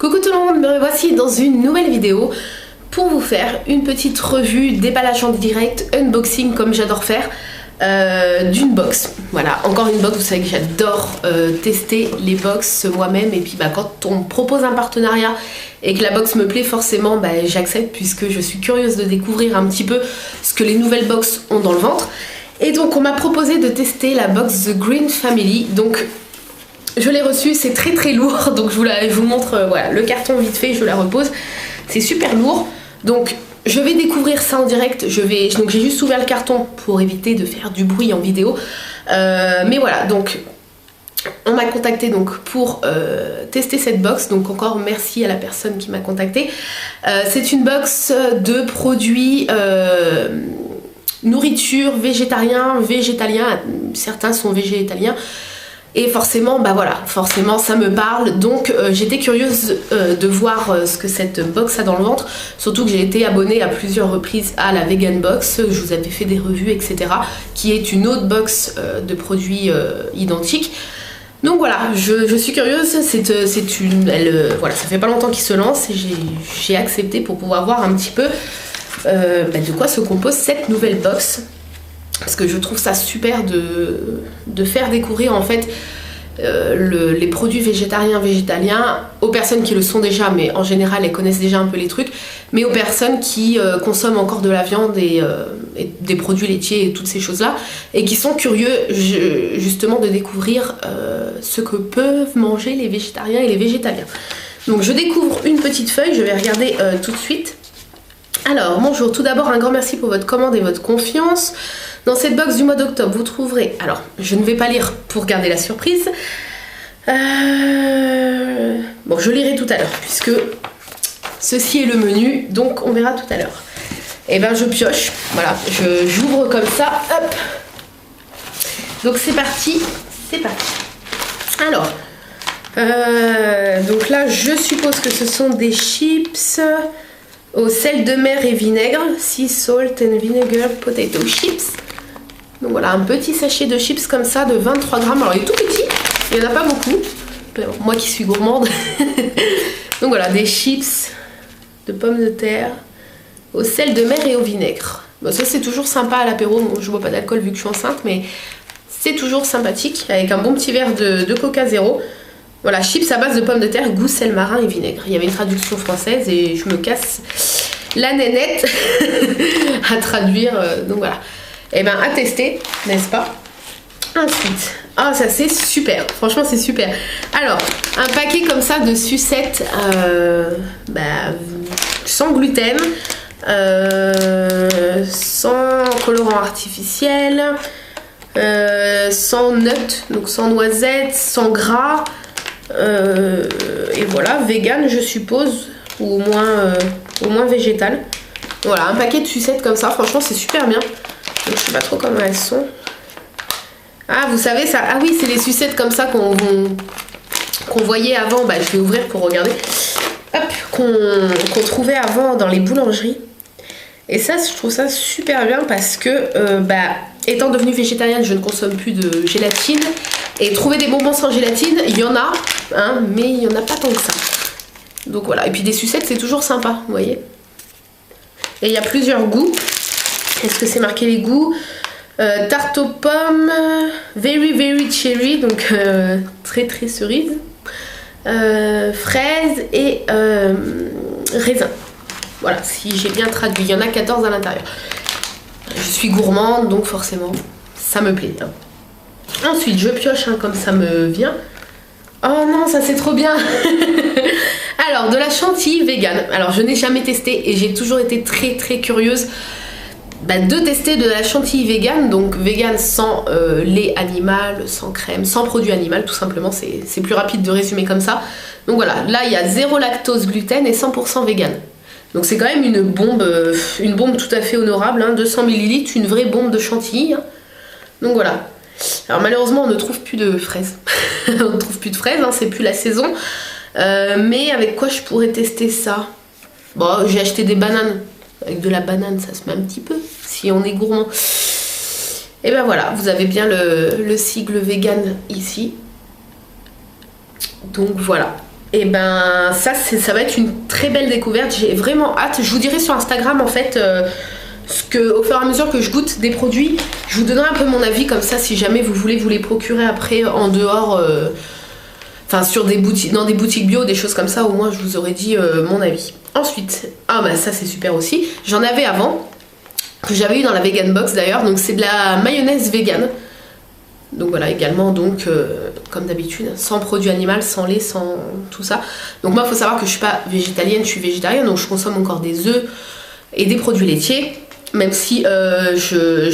Coucou tout le monde, me revoici dans une nouvelle vidéo pour vous faire une petite revue, déballage en direct, unboxing comme j'adore faire d'une box. Voilà, encore une box, vous savez que j'adore tester les box moi-même et puis quand on me propose un partenariat et que la box me plaît forcément j'accepte puisque je suis curieuse de découvrir un petit peu ce que les nouvelles box ont dans le ventre. Et donc on m'a proposé de tester la box The Green Family, donc je l'ai reçue, c'est très lourd, donc je vous montre voilà, le carton vite fait, je la repose, c'est super lourd, donc je vais découvrir ça en direct, donc j'ai juste ouvert le carton pour éviter de faire du bruit en vidéo, mais voilà, donc on m'a contacté donc pour tester cette box, donc encore merci à la personne qui m'a contacté. C'est une box de produits nourriture végétarien, certains sont végétaliens. Et forcément, forcément ça me parle, donc j'étais curieuse de voir ce que cette box a dans le ventre, surtout que j'ai été abonnée à plusieurs reprises à la Vegan Box, je vous avais fait des revues, etc., qui est une autre box de produits identiques. Donc voilà, je suis curieuse, voilà, ça fait pas longtemps qu'il se lance et j'ai accepté pour pouvoir voir un petit peu de quoi se compose cette nouvelle box. Parce que je trouve ça super de faire découvrir en fait les produits végétaliens aux personnes qui le sont déjà, mais en général elles connaissent déjà un peu les trucs, mais aux personnes qui consomment encore de la viande et des produits laitiers et toutes ces choses là, et qui sont curieux justement de découvrir ce que peuvent manger les végétariens et les végétaliens. Donc je découvre une petite feuille, je vais regarder tout de suite. Alors bonjour, tout d'abord un grand merci pour votre commande et votre confiance. Dans cette box du mois d'octobre, vous trouverez... Alors, je ne vais pas lire pour garder la surprise. Bon, je lirai tout à l'heure, puisque ceci est le menu, donc on verra tout à l'heure. Et je pioche, voilà, j'ouvre comme ça, hop. Donc c'est parti. Alors, donc là, je suppose que ce sont des chips au sel de mer et vinaigre, sea salt and vinegar potato chips. Donc voilà, un petit sachet de chips comme ça de 23 grammes. Alors il est tout petit, il n'y en a pas beaucoup. Moi qui suis gourmande. Donc voilà, des chips de pommes de terre au sel de mer et au vinaigre. Bon, ça c'est toujours sympa à l'apéro. Bon, je bois pas d'alcool vu que je suis enceinte, mais c'est toujours sympathique avec un bon petit verre de Coca Zéro. Voilà, chips à base de pommes de terre, goût sel marin et vinaigre. Il y avait une traduction française et je me casse la nénette à traduire. Donc voilà. Et à tester, n'est-ce pas? Ensuite, ça c'est super, franchement c'est super. Alors, un paquet comme ça de sucettes sans gluten, sans colorant artificiel, sans nuts, donc sans noisettes, sans gras, et voilà, vegan je suppose, ou au moins végétal. Voilà, un paquet de sucettes comme ça, franchement c'est super bien. Donc, je sais pas trop comment elles sont. Ah, vous savez ça. Ah oui, c'est les sucettes comme ça qu'on voyait avant. Je vais ouvrir pour regarder. Hop, qu'on trouvait avant dans les boulangeries. Et ça, je trouve ça super bien parce que, étant devenue végétarienne, je ne consomme plus de gélatine. Et trouver des bonbons sans gélatine, il y en a, mais il y en a pas tant que ça. Donc voilà. Et puis des sucettes, c'est toujours sympa, vous voyez. Et il y a plusieurs goûts. Est-ce que c'est marqué les goûts? Tarte aux pommes, very cherry, donc très cerise, fraise et raisin. Voilà, si j'ai bien traduit, il y en a 14 à l'intérieur. Je suis gourmande, donc forcément, ça me plaît. Ensuite, je pioche comme ça me vient. Oh non, ça c'est trop bien. Alors, de la chantilly vegan. Alors, je n'ai jamais testé et j'ai toujours été très curieuse de tester de la chantilly vegan, donc vegan sans lait animal, sans crème, sans produit animal, tout simplement, c'est plus rapide de résumer comme ça. Donc voilà, là il y a 0 lactose, gluten et 100% vegan. Donc c'est quand même une bombe tout à fait honorable, 200 ml, une vraie bombe de chantilly. Donc voilà. Alors malheureusement on ne trouve plus de fraises. On ne trouve plus de fraises, c'est plus la saison. Mais avec quoi je pourrais tester ça? Bon, j'ai acheté des bananes. Avec de la banane, ça se met un petit peu, si on est gourmand. Et voilà, vous avez bien le sigle vegan ici. Donc voilà. Et ben ça va être une très belle découverte, j'ai vraiment hâte. Je vous dirai sur Instagram en fait au fur et à mesure que je goûte des produits, je vous donnerai un peu mon avis, comme ça si jamais vous voulez vous les procurer après en dehors, enfin sur des boutiques, dans des boutiques bio, des choses comme ça, au moins je vous aurais dit mon avis. Ensuite, ah bah ça c'est super aussi, j'en avais avant, que j'avais eu dans la vegan box d'ailleurs, donc c'est de la mayonnaise vegan. Donc voilà, également, donc comme d'habitude, sans produit animal, sans lait, sans tout ça. Donc moi, il faut savoir que je suis pas végétalienne, je suis végétarienne, donc je consomme encore des œufs et des produits laitiers, même si je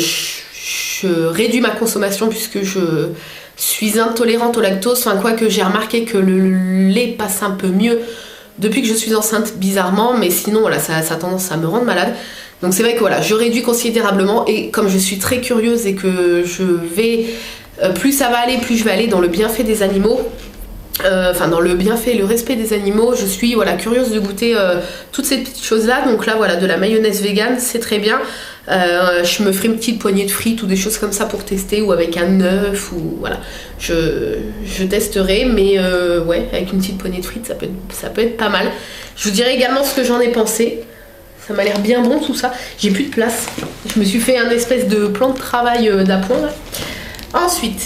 réduis ma consommation puisque je suis intolérante au lactose. Enfin, quoique j'ai remarqué que le lait passe un peu mieux depuis que je suis enceinte, bizarrement, mais sinon, voilà, ça a tendance à me rendre malade. Donc c'est vrai que voilà, je réduis considérablement, et comme je suis très curieuse et que je vais... plus ça va aller, plus je vais aller dans le bienfait des animaux, enfin dans le bienfait et le respect des animaux. Je suis voilà, curieuse de goûter toutes ces petites choses là. Donc là voilà, de la mayonnaise vegan, c'est très bien. Je me ferai une petite poignée de frites ou des choses comme ça pour tester, ou avec un œuf, ou voilà, je testerai, mais ouais, avec une petite poignée de frites ça peut être pas mal. Je vous dirai également ce que j'en ai pensé. Ça m'a l'air bien bon tout ça. J'ai plus de place, je me suis fait un espèce de plan de travail d'appoint là. Ensuite,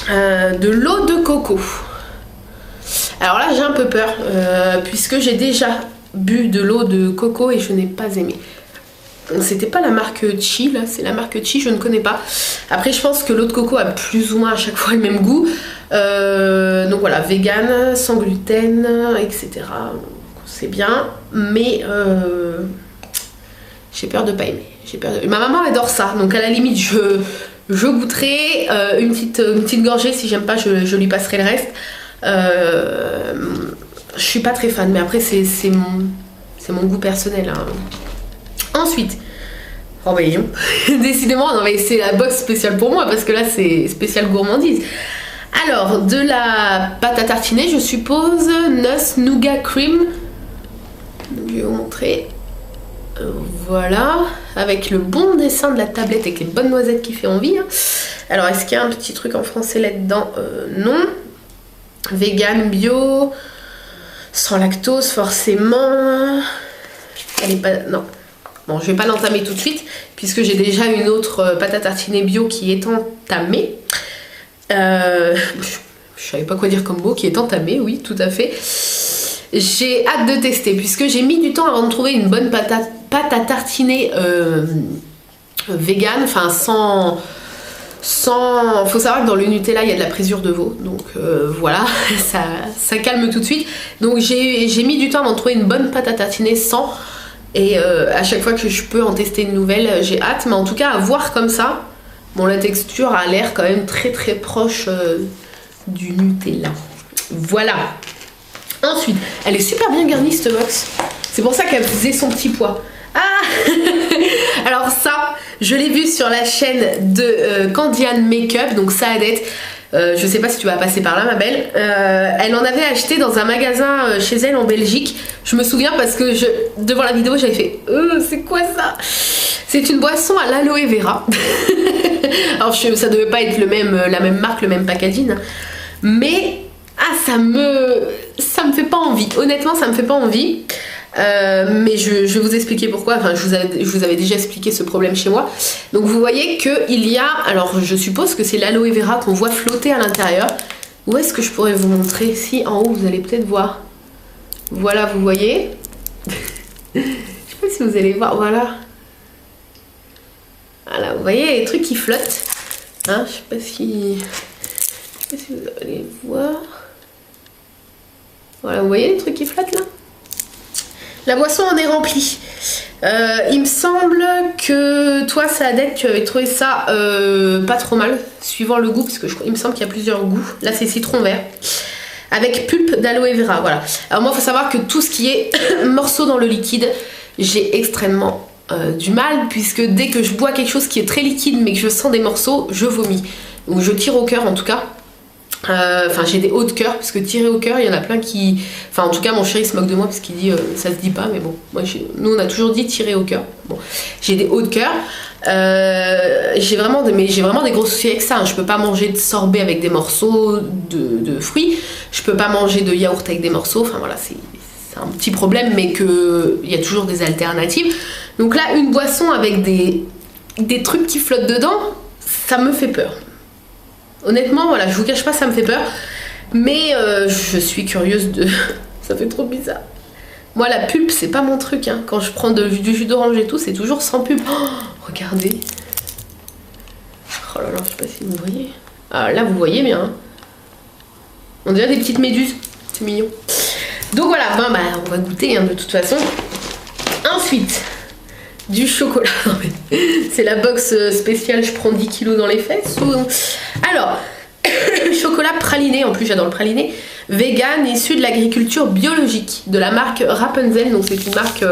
de l'eau de coco. Alors là, j'ai un peu peur, puisque j'ai déjà bu de l'eau de coco et je n'ai pas aimé. C'était pas la marque Chi, là, c'est la marque Chi, je ne connais pas. Après, je pense que l'eau de coco a plus ou moins à chaque fois le même goût. Donc voilà, vegan, sans gluten, etc. C'est bien, mais j'ai peur de pas aimer. Ma maman adore ça, donc à la limite, je goûterai une petite gorgée, si j'aime pas je lui passerai le reste. Je suis pas très fan, mais après c'est mon goût personnel hein. Ensuite, oh bah décidément, non mais c'est la box spéciale pour moi, parce que là c'est spécial gourmandise. Alors, de la pâte à tartiner, je suppose, noix nougat cream. Donc, je vais vous montrer. Voilà, avec le bon dessin de la tablette avec les bonnes noisettes qui fait envie. Alors, est-ce qu'il y a un petit truc en français là-dedans? Non. Vegan, bio, sans lactose forcément. Elle est pas... Non. Bon, je vais pas l'entamer tout de suite, puisque j'ai déjà une autre pâte à tartiner bio qui est entamée. Je savais pas quoi dire comme mot, qui est entamée, oui, tout à fait. J'ai hâte de tester, puisque j'ai mis du temps avant de trouver une bonne pâte à tartiner vegan, enfin sans... Faut savoir que dans le Nutella il y a de la présure de veau, donc voilà, ça calme tout de suite. Donc j'ai mis du temps avant de trouver une bonne pâte à tartiner sans, et à chaque fois que je peux en tester une nouvelle, j'ai hâte. Mais en tout cas, à voir comme ça, bon, la texture a l'air quand même très très proche du Nutella. Voilà. Ensuite, elle est super bien garnie cette box. C'est pour ça qu'elle faisait son petit poids. Ah alors ça, je l'ai vu sur la chaîne de Candiane Makeup, donc Saadette. Je sais pas si tu vas passer par là, ma belle. Elle en avait acheté dans un magasin chez elle en Belgique. Je me souviens parce que devant la vidéo, j'avais fait c'est quoi ça? C'est une boisson à l'aloe vera. Alors ça devait pas être la même marque, le même packaging, mais ça me fait pas envie. Honnêtement, ça me fait pas envie. Mais je vais vous expliquer pourquoi. Enfin, je vous avais déjà expliqué ce problème chez moi. Donc vous voyez qu'il y a, alors je suppose que c'est l'aloe vera qu'on voit flotter à l'intérieur. Où est-ce que je pourrais vous montrer? Si en haut vous allez peut-être voir. Voilà, vous voyez. Je sais pas si vous allez voir, voilà. Voilà, vous voyez les trucs qui flottent, hein, je sais pas si vous allez voir. Voilà, vous voyez les trucs qui flottent là? La boisson en est remplie. Il me semble que toi, Saadette, tu avais trouvé ça pas trop mal, suivant le goût, parce que il me semble qu'il y a plusieurs goûts. Là, c'est citron vert, avec pulpe d'aloe vera, voilà. Alors moi, il faut savoir que tout ce qui est morceaux dans le liquide, j'ai extrêmement du mal, puisque dès que je bois quelque chose qui est très liquide, mais que je sens des morceaux, je vomis. Ou je tire au cœur, en tout cas. Enfin j'ai des hauts de cœur, parce que tirer au cœur il y en a plein qui, enfin en tout cas mon chéri se moque de moi parce qu'il dit ça se dit pas, mais bon moi nous on a toujours dit tirer au cœur. Bon j'ai des hauts de cœur. J'ai vraiment des gros soucis avec ça, hein. Je peux pas manger de sorbet avec des morceaux de fruits, je peux pas manger de yaourt avec des morceaux, enfin voilà, c'est un petit problème, mais il y a toujours des alternatives. Donc là, une boisson avec des trucs qui flottent dedans, ça me fait peur. Honnêtement, voilà, je vous cache pas, ça me fait peur. Mais je suis curieuse de... Ça fait trop bizarre. Moi, la pulpe, c'est pas mon truc, hein. Quand je prends du jus d'orange et tout, c'est toujours sans pulpe. Oh, regardez. Oh là là, je sais pas si vous voyez. Ah, là, vous voyez bien, hein. On dirait des petites méduses. C'est mignon. Donc voilà, on va goûter, hein, de toute façon. Ensuite, du chocolat. C'est la box spéciale, je prends 10 kilos dans les fesses. Alors, chocolat praliné, en plus j'adore le praliné, vegan, issu de l'agriculture biologique, de la marque Rapunzel. Donc c'est une marque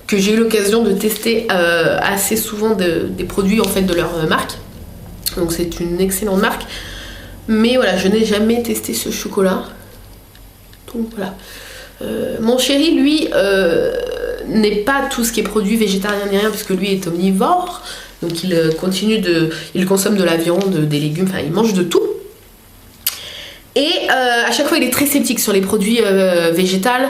que j'ai eu l'occasion de tester assez souvent, des produits en fait de leur marque. Donc c'est une excellente marque. Mais voilà, je n'ai jamais testé ce chocolat. Donc voilà. Mon chéri, lui, n'est pas tout ce qui est produit végétarien ni rien, puisque lui est omnivore. Donc il consomme de la viande, des légumes, enfin il mange de tout. Et à chaque fois il est très sceptique sur les produits végétals.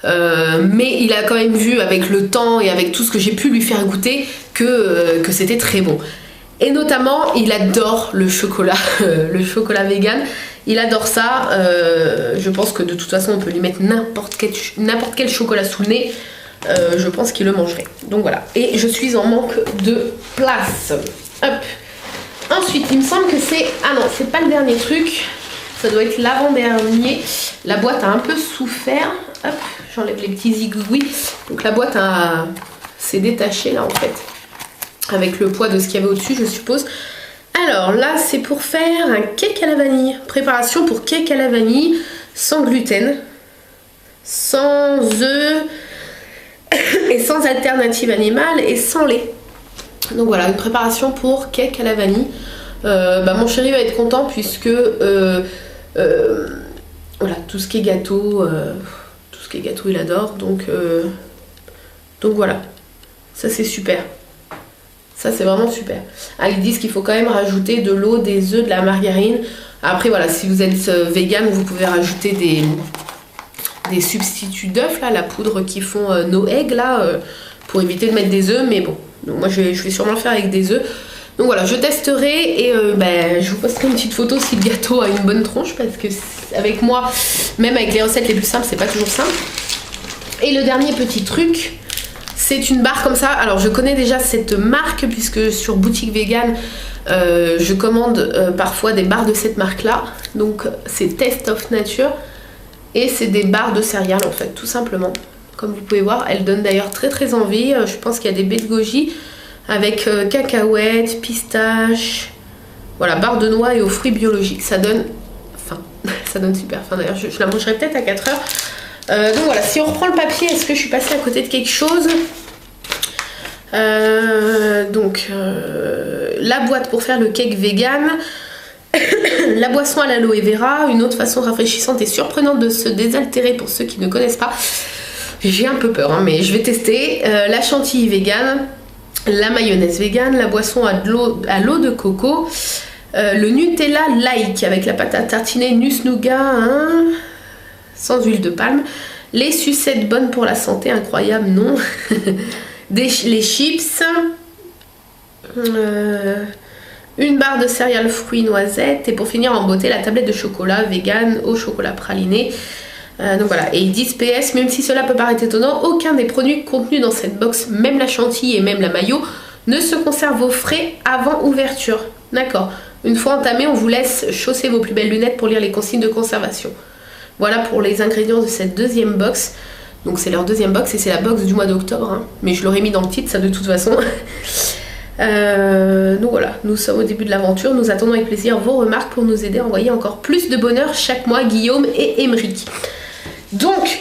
Mais il a quand même vu avec le temps et avec tout ce que j'ai pu lui faire goûter que c'était très bon. Et notamment, il adore le chocolat, le chocolat vegan. Il adore ça. Je pense que de toute façon, on peut lui mettre n'importe quel chocolat sous le nez. Je pense qu'il le mangerait. Donc voilà. Et je suis en manque de place. Hop. Ensuite, il me semble que c'est... Ah non, c'est pas le dernier truc. Ça doit être l'avant-dernier. La boîte a un peu souffert. Hop, j'enlève les petits zigouis. Donc la boîte s'est détachée là en fait. Avec le poids de ce qu'il y avait au-dessus, je suppose. Alors là, c'est pour faire un cake à la vanille. Préparation pour cake à la vanille, sans gluten, sans œufs et sans alternative animale et sans lait. Donc voilà, une préparation pour cake à la vanille. Mon chéri va être content puisque voilà, tout ce qui est gâteau, il adore. Donc voilà, ça c'est super. Ça c'est vraiment super. Ah, ils disent qu'il faut quand même rajouter de l'eau, des œufs, de la margarine. Après voilà, si vous êtes vegan, vous pouvez rajouter des substituts d'œufs, là, la poudre qui font no egg là, pour éviter de mettre des œufs. Mais bon, donc moi je vais sûrement le faire avec des œufs. Donc voilà, je testerai et je vous posterai une petite photo si le gâteau a une bonne tronche, parce que avec moi, même avec les recettes les plus simples, c'est pas toujours simple. Et le dernier petit truc, c'est une barre comme ça. Alors je connais déjà cette marque puisque sur Boutique Vegan, je commande parfois des barres de cette marque là. Donc c'est Taste of Nature et c'est des barres de céréales en fait, tout simplement. Comme vous pouvez voir, elles donnent d'ailleurs très très envie. Je pense qu'il y a des baies de goji avec cacahuètes, pistaches, voilà, barre de noix et aux fruits biologiques. Ça donne faim, ça donne super faim. D'ailleurs je la mangerai peut-être à 4 heures. Donc voilà, si on reprend le papier, est-ce que je suis passée à côté de quelque chose? La boîte pour faire le cake vegan, la boisson à l'aloe vera, une autre façon rafraîchissante et surprenante de se désaltérer pour ceux qui ne connaissent pas. J'ai un peu peur, hein, mais je vais tester. La chantilly vegan, la mayonnaise vegan, la boisson à l'eau de coco, le Nutella like avec la pâte à tartiner Nuss Nougat, hein, sans huile de palme, les sucettes bonnes pour la santé, incroyable, non. Les chips, une barre de céréales fruits noisettes et pour finir en beauté la tablette de chocolat vegan au chocolat praliné. Donc voilà, et ils disent PS, même si cela peut paraître étonnant, aucun des produits contenus dans cette box, même la chantilly et même la mayo, ne se conserve au frais avant ouverture. D'accord. Une fois entamé, on vous laisse chausser vos plus belles lunettes pour lire les consignes de conservation. Voilà pour les ingrédients de cette deuxième box. Donc c'est leur deuxième box et c'est la box du mois d'octobre, hein. Mais je l'aurais mis dans le titre, ça de toute façon. Donc voilà, nous sommes au début de l'aventure. Nous attendons avec plaisir vos remarques pour nous aider à envoyer encore plus de bonheur chaque mois, Guillaume et Émeric. Donc,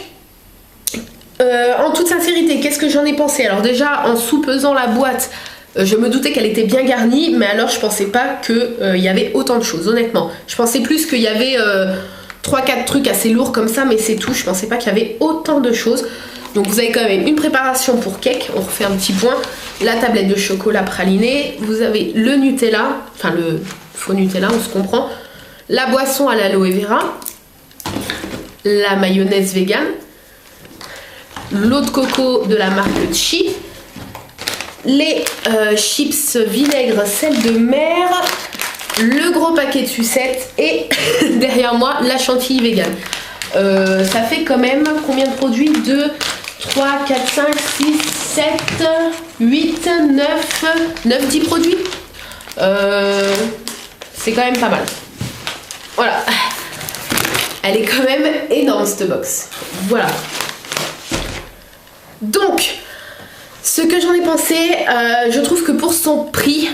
en toute sincérité, qu'est-ce que j'en ai pensé? Alors déjà, en sous-pesant la boîte, je me doutais qu'elle était bien garnie, mais alors je pensais pas qu'il y avait autant de choses, honnêtement. Je pensais plus qu'il y avait 3-4 trucs assez lourds comme ça, mais c'est tout. Je pensais pas qu'il y avait autant de choses. Donc vous avez quand même une préparation pour cake, on refait un petit point, la tablette de chocolat praliné, vous avez le Nutella, enfin le faux Nutella, on se comprend, la boisson à l'aloe vera, la mayonnaise vegan, l'eau de coco de la marque Chi, les chips vinaigre sel de mer, le gros paquet de sucettes et derrière moi la chantilly vegan. Ça fait quand même combien de produits? 2, 3, 4, 5, 6, 7, 8, 9, 10 produits. C'est quand même pas mal. Voilà. Elle est quand même énorme cette box. Voilà. Donc, ce que j'en ai pensé, je trouve que pour son prix,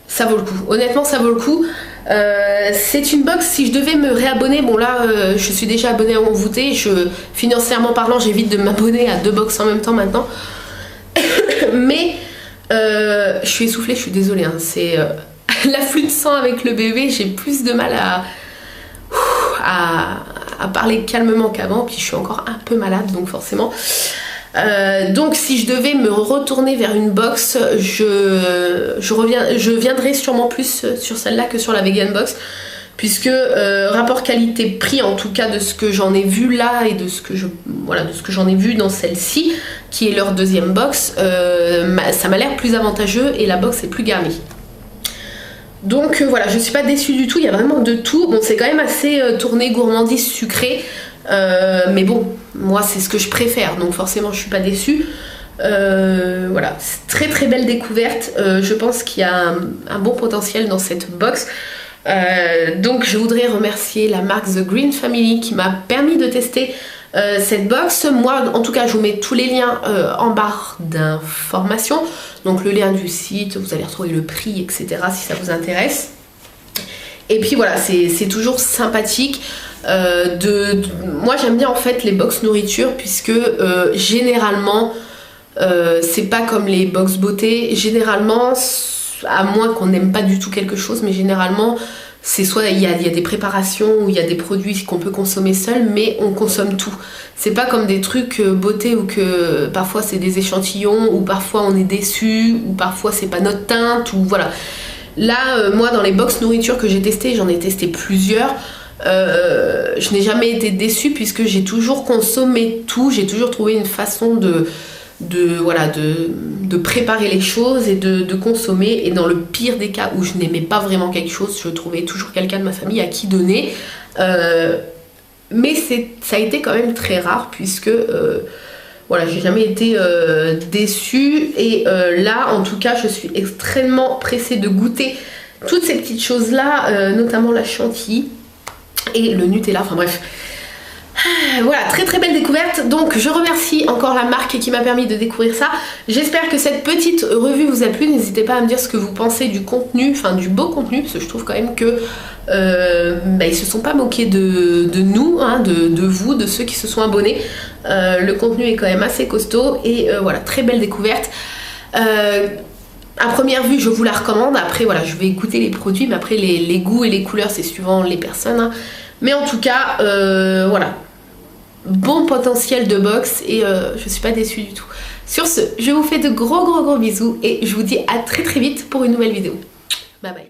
ça vaut le coup. Honnêtement, ça vaut le coup. C'est une box, si je devais me réabonner, bon là je suis déjà abonnée à envoûté, financièrement parlant j'évite de m'abonner à 2 box en même temps maintenant. Mais je suis essoufflée, je suis désolée, hein. C'est l'afflux de sang avec le bébé, j'ai plus de mal à parler calmement qu'avant, puis je suis encore un peu malade donc forcément. Donc si je devais me retourner vers une box, je viendrai sûrement plus sur celle-là que sur la vegan box, puisque rapport qualité-prix, en tout cas de ce que j'en ai vu là et de ce que j'en ai vu dans celle-ci, qui est leur deuxième box, ça m'a l'air plus avantageux et la box est plus garnie. Donc voilà, je suis pas déçue du tout, il y a vraiment de tout. Bon, c'est quand même assez tourné gourmandise sucrée, mais bon, moi c'est ce que je préfère, donc forcément je suis pas déçue. Voilà, très très belle découverte. Je pense qu'il y a un bon potentiel dans cette box. Donc je voudrais remercier la marque The Green Family qui m'a permis de tester cette box. Moi en tout cas je vous mets tous les liens en barre d'information, donc le lien du site, vous allez retrouver le prix, etc. si ça vous intéresse. Et puis voilà, c'est toujours sympathique. Moi j'aime bien en fait les box nourriture, puisque généralement c'est pas comme les box beauté. Généralement, à moins qu'on n'aime pas du tout quelque chose, mais généralement c'est soit il y a des préparations ou il y a des produits qu'on peut consommer seul, mais on consomme tout. C'est pas comme des trucs beauté où que parfois c'est des échantillons, ou parfois on est déçu, ou parfois c'est pas notre teinte, ou voilà. Là moi dans les box nourriture que j'ai testé, j'en ai testé plusieurs, je n'ai jamais été déçue puisque j'ai toujours consommé tout, j'ai toujours trouvé une façon de préparer les choses et de consommer. Et dans le pire des cas où je n'aimais pas vraiment quelque chose, je trouvais toujours quelqu'un de ma famille à qui donner. Mais ça a été quand même très rare, puisque voilà, j'ai jamais été déçue. Et là, en tout cas, je suis extrêmement pressée de goûter toutes ces petites choses-là, notamment la chantilly et le Nutella, enfin bref. Voilà, très très belle découverte. Donc je remercie encore la marque qui m'a permis de découvrir ça. J'espère que cette petite revue vous a plu. N'hésitez pas à me dire ce que vous pensez du contenu, enfin du beau contenu, parce que je trouve quand même que ils se sont pas moqués de nous, hein, de vous, de ceux qui se sont abonnés. Le contenu est quand même assez costaud et voilà, très belle découverte. À première vue je vous la recommande. Après voilà, je vais goûter les produits, mais après les goûts et les couleurs c'est suivant les personnes, hein. Mais en tout cas voilà, bon potentiel de box et je suis pas déçue du tout. Sur ce, je vous fais de gros bisous et je vous dis à très vite pour une nouvelle vidéo. Bye bye.